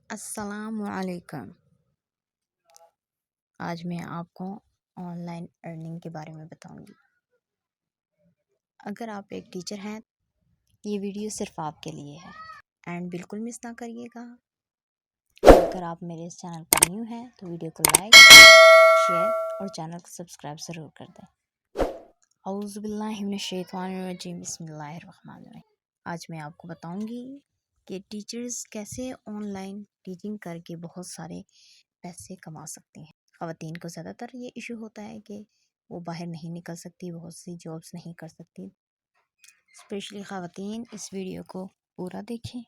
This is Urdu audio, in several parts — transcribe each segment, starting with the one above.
السلام علیکم۔ آج میں آپ کو آن لائن ارننگ کے بارے میں بتاؤں گی۔ اگر آپ ایک ٹیچر ہیں، یہ ویڈیو صرف آپ کے لیے ہے اینڈ بالکل مس نہ کریے گا۔ اگر آپ میرے اس چینل پر نیو ہیں تو ویڈیو کو لائک، شیئر اور چینل کو سبسکرائب ضرور کر دیں۔ اعوذ باللہ من الشیطان الرجیم، بسم اللہ الرحمن الرحیم۔ آج میں آپ کو بتاؤں گی کہ ٹیچرز کیسے آن لائن ٹیچنگ کر کے بہت سارے پیسے کما سکتے ہیں۔ خواتین کو زیادہ تر یہ ایشو ہوتا ہے کہ وہ باہر نہیں نکل سکتی، بہت سی جابس نہیں کر سکتی۔ اسپیشلی خواتین اس ویڈیو کو پورا دیکھیں۔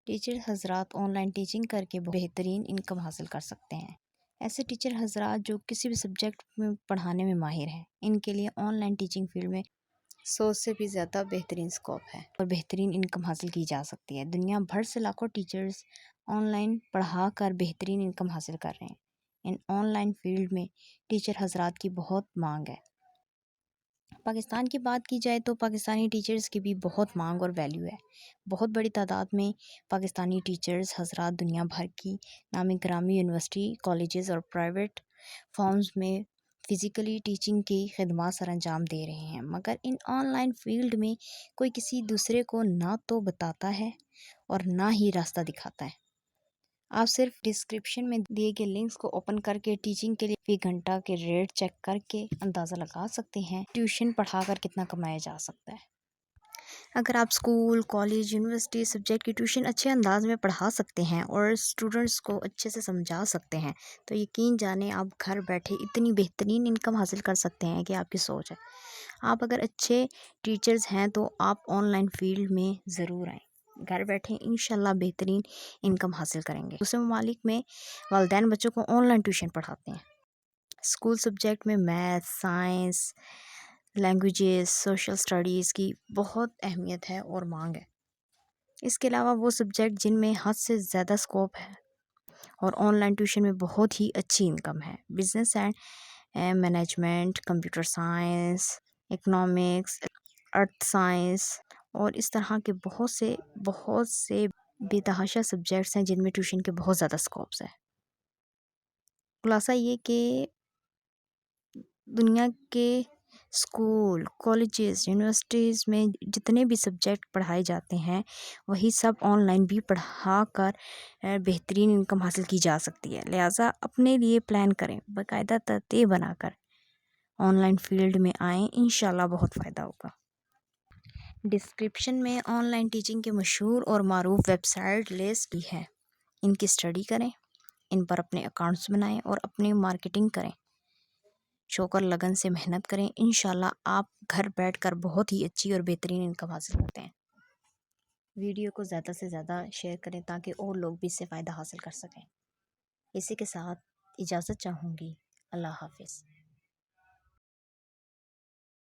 ٹیچر حضرات آن لائن ٹیچنگ کر کے بہترین انکم حاصل کر سکتے ہیں۔ ایسے ٹیچر حضرات جو کسی بھی سبجیکٹ میں پڑھانے میں ماہر ہیں، ان کے لیے آن لائن ٹیچنگ فیلڈ میں 100 سے بھی زیادہ بہترین سکوپ ہے اور بہترین انکم حاصل کی جا سکتی ہے۔ دنیا بھر سے لاکھوں ٹیچرز آن لائن پڑھا کر بہترین انکم حاصل کر رہے ہیں۔ ان آن لائن فیلڈ میں ٹیچر حضرات کی بہت مانگ ہے۔ پاکستان کی بات کی جائے تو پاکستانی ٹیچرز کی بھی بہت مانگ اور ویلیو ہے۔ بہت بڑی تعداد میں پاکستانی ٹیچرز حضرات دنیا بھر کی نامی گرامی یونیورسٹی، کالجز اور پرائیویٹ فارمز میں فزیکلی ٹیچنگ کی خدمات سر انجام دے رہے ہیں، مگر ان آن لائن فیلڈ میں کوئی کسی دوسرے کو نہ تو بتاتا ہے اور نہ ہی راستہ دکھاتا ہے۔ آپ صرف ڈسکرپشن میں دیے گئے لنکس کو اوپن کر کے ٹیچنگ کے لیے فی گھنٹہ کے ریٹ چیک کر کے اندازہ لگا سکتے ہیں ٹیوشن پڑھا کر کتنا کمایا جا سکتا ہے۔ اگر آپ اسکول، کالج، یونیورسٹی سبجیکٹ کی ٹیوشن اچھے انداز میں پڑھا سکتے ہیں اور اسٹوڈنٹس کو اچھے سے سمجھا سکتے ہیں تو یقین جانیں آپ گھر بیٹھے اتنی بہترین انکم حاصل کر سکتے ہیں کہ آپ کی سوچ ہے۔ آپ اگر اچھے ٹیچرز ہیں تو آپ آن لائن فیلڈ میں ضرور آئیں۔ گھر بیٹھے انشاءاللہ بہترین انکم حاصل کریں گے۔ دوسرے ممالک میں والدین بچوں کو آن لائن ٹیوشن پڑھاتے ہیں۔ اسکول سبجیکٹ میں math, science, languages, social studies کی بہت اہمیت ہے اور مانگ ہے۔ اس کے علاوہ وہ سبجیکٹ جن میں حد سے زیادہ سکوپ ہے اور آن لائن ٹیوشن میں بہت ہی اچھی انکم ہے۔ Business and management, computer science, economics, earth science اور اس طرح کے بہت سے بے تحاشا سبجیکٹس ہیں جن میں ٹیوشن کے بہت زیادہ سکوپس ہیں۔ خلاصہ یہ کہ دنیا کے اسکول، کالجز، یونیورسٹیز میں جتنے بھی سبجیکٹ پڑھائے جاتے ہیں وہی سب آن لائن بھی پڑھا کر بہترین انکم حاصل کی جا سکتی ہے۔ لہٰذا اپنے لیے پلان کریں، باقاعدہ ترتیب بنا کر آن لائن فیلڈ میں آئیں، انشاءاللہ بہت فائدہ ہوگا۔ ڈسکرپشن میں آن لائن ٹیچنگ کے مشہور اور معروف ویب سائٹ لسٹ بھی ہے۔ ان کی اسٹڈی کریں، ان پر اپنے اکاؤنٹس بنائیں اور اپنی مارکیٹنگ کریں۔ شوق اور لگن سے محنت کریں، انشاءاللہ آپ گھر بیٹھ کر بہت ہی اچھی اور بہترین انکم حاصل کرتے ہیں۔ ویڈیو کو زیادہ سے زیادہ شیئر کریں تاکہ اور لوگ بھی اس سے فائدہ حاصل کر سکیں۔ اسی کے ساتھ اجازت چاہوں گی۔ اللہ حافظ۔